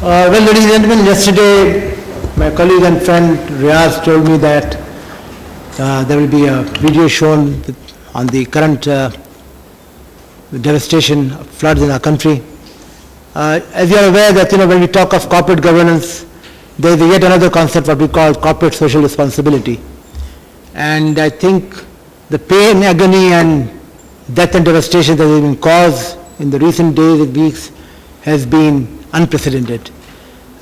Well, ladies and gentlemen, yesterday my colleague and friend Riaz told me that there will be a video shown on the current devastation of floods in our country. As you are aware that, when we talk of corporate governance, there is yet another concept what we call corporate social responsibility. And I think the pain, agony and death and devastation that has been caused in the recent days and weeks has been unprecedented.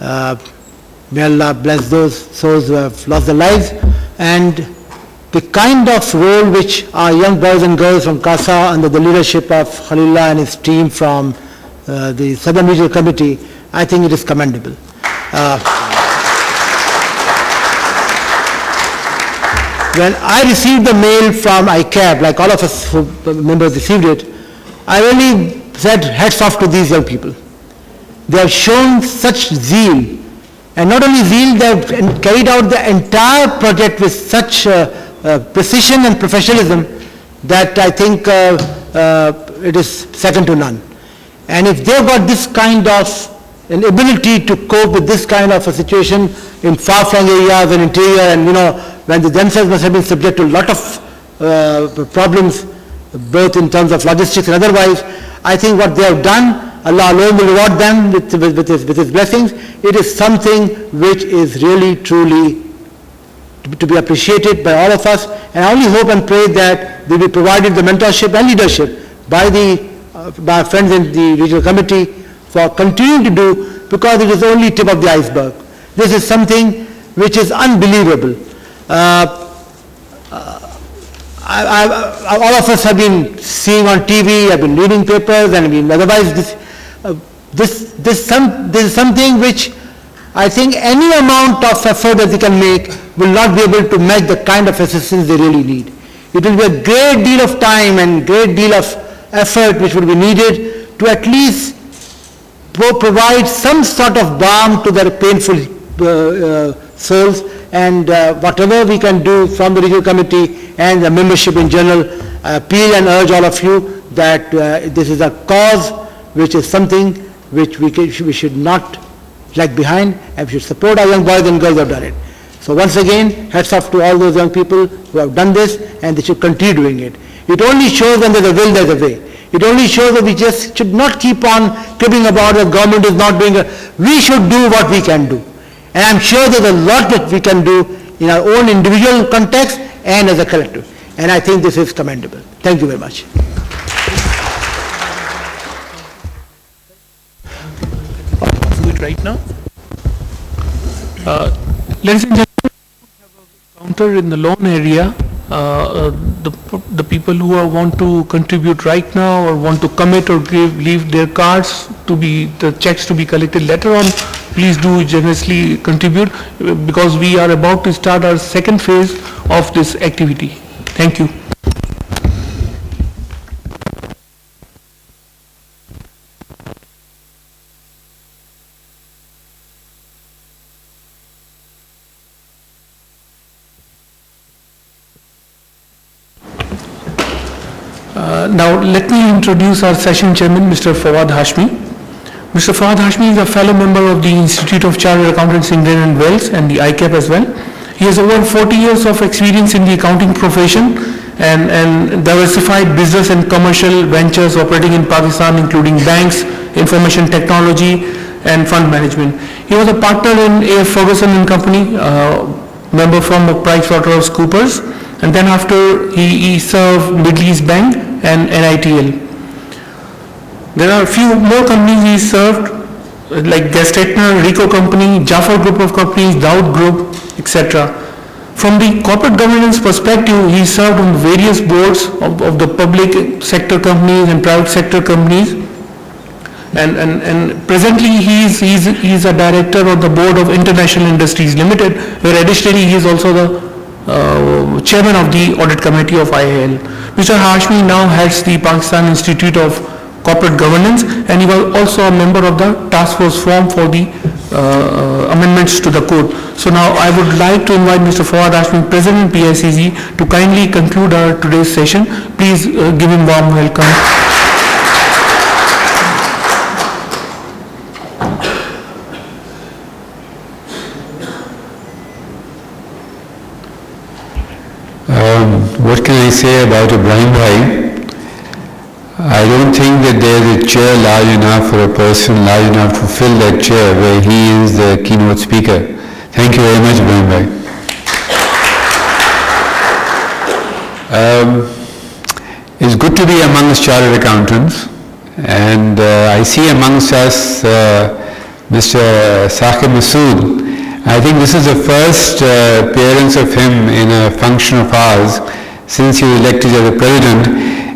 May Allah bless those souls who have lost their lives, and the kind of role which our young boys and girls from CASA under the leadership of Khalilullah and his team from the Southern Regional Committee, I think it is commendable. When I received the mail from ICAB, like all of us who members received it, I really said hats off to these young people. They have shown such zeal, and not only zeal, they have carried out the entire project with such precision and professionalism that I think it is second to none. And if they've got this kind of an ability to cope with this kind of a situation in far-flung areas and interior, and when they themselves must have been subject to a lot of problems, both in terms of logistics and otherwise, I think what they have done, Allah alone will reward them with His blessings. It is something which is really, truly to be appreciated by all of us. And I only hope and pray that they will be provided the mentorship and leadership by our friends in the regional committee for continuing to do, because it is only tip of the iceberg. This is something which is unbelievable. All of us have been seeing on TV, have been reading papers, and otherwise this is something which I think any amount of effort that they can make will not be able to match the kind of assistance they really need. It will be a great deal of time and great deal of effort which will be needed to at least provide some sort of balm to their painful souls, and whatever we can do from the regional committee and the membership in general, appeal and urge all of you that this is a cause which is something which we should not lag behind, and we should support our young boys and girls who have done it. So once again, hats off to all those young people who have done this, and they should continue doing it. It only shows when there's a will, there's a way. It only shows that we just should not keep on cribbing about the government is not doing it. We should do what we can do. And I'm sure there's a lot that we can do in our own individual context and as a collective. And I think this is commendable. Thank you very much. Do it right now. Ladies and gentlemen, we have a counter in the lawn area. The people who want to contribute right now or want to commit or leave their cards to be, the checks to be collected later on, please do generously contribute, because we are about to start our second phase of this activity. Thank you. Now let me introduce our session chairman, Mr. Fawad Hashmi. Mr. Fawad Hashmi is a fellow member of the Institute of Chartered Accountants England and Wales and the ICAP as well. He has over 40 years of experience in the accounting profession and diversified business and commercial ventures operating in Pakistan, including banks, information technology and fund management. He was a partner in A.F. Ferguson and Company, member from PricewaterhouseCoopers, and then after he served Middle East Bank and NITL. There are a few more companies he served, like Gestetner, Rico Company, Jaffa Group of Companies, Daud Group, etc. From the corporate governance perspective, he served on various boards of the public sector companies and private sector companies. And presently he is a director of the board of International Industries Limited, where additionally he is also the chairman of the audit committee of IIL. Mr. Hashmi now heads the Pakistan Institute of Corporate Governance, and he was also a member of the task force formed for the amendments to the code. So now I would like to invite Mr. Fawad Hashmi, President PICC, to kindly conclude our today's session. Please give him warm welcome. What can I say about Ibrahim Bhai? I don't think that there is a chair large enough for a person large enough to fill that chair where he is the keynote speaker. Thank you very much, Ibrahim Bhai. It's good to be amongst chartered accountants, and I see amongst us Mr. Saqib Masood. I think this is the first appearance of him in a function of ours since he was elected as the president.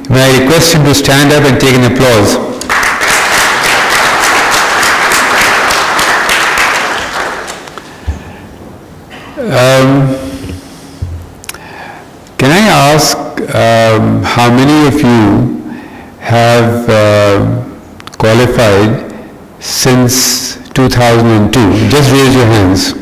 May I request him to stand up and take an applause. Can I ask how many of you have qualified since 2002? Just raise your hands.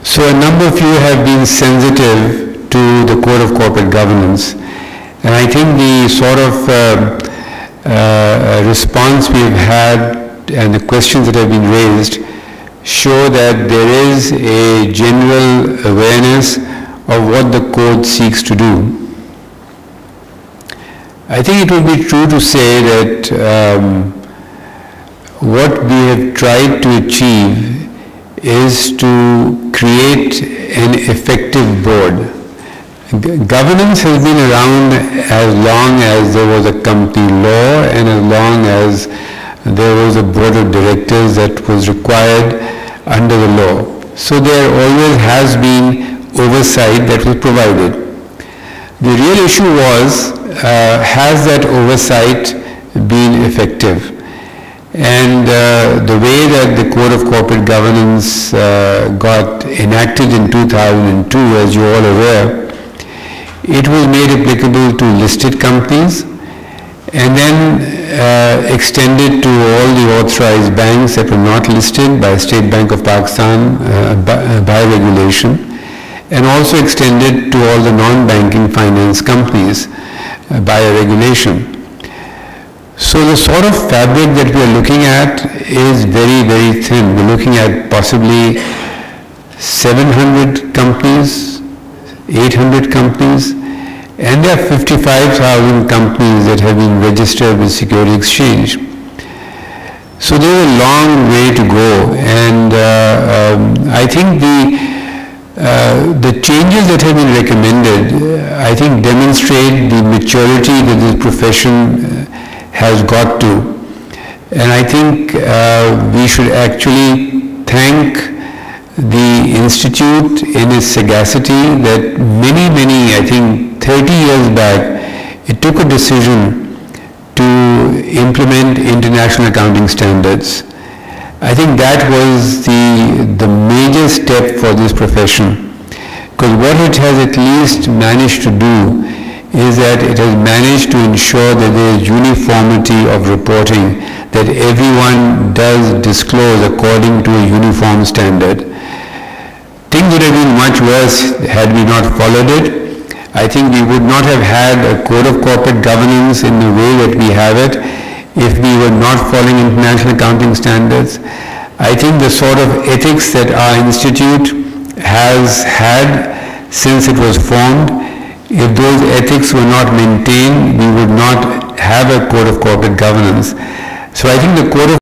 So a number of you have been sensitive to the Code of Corporate Governance, and I think the sort of response we've had and the questions that have been raised show that there is a general awareness of what the code seeks to do. I think it would be true to say that what we have tried to achieve is to create an effective board. Governance has been around as long as there was a company law and as long as there was a board of directors that was required under the law. So there always has been oversight that was provided. The real issue was, has that oversight been effective? And the way that the Code of Corporate Governance got enacted in 2002, as you're all aware, it was made applicable to listed companies and then extended to all the authorized banks that were not listed by State Bank of Pakistan by regulation, and also extended to all the non-banking finance companies by a regulation. So the sort of fabric that we are looking at is very, very thin. We're looking at possibly 700 companies, 800 companies, and there are 55,000 companies that have been registered with Security Exchange. So there's a long way to go, and I think the changes that have been recommended, I think demonstrate the maturity that this profession has got to. And I think we should actually thank the Institute in its sagacity that many, I think 30 years back, it took a decision to implement international accounting standards. I think that was the major step for this profession, because what it has at least managed to do is that it has managed to ensure that there is uniformity of reporting, that everyone does disclose according to a uniform standard. Things would have been much worse had we not followed it. I think we would not have had a Code of Corporate Governance in the way that we have it if we were not following international accounting standards. I think the sort of ethics that our institute has had since it was formed, if those ethics were not maintained, we would not have a Code of Corporate Governance. So I think the Code of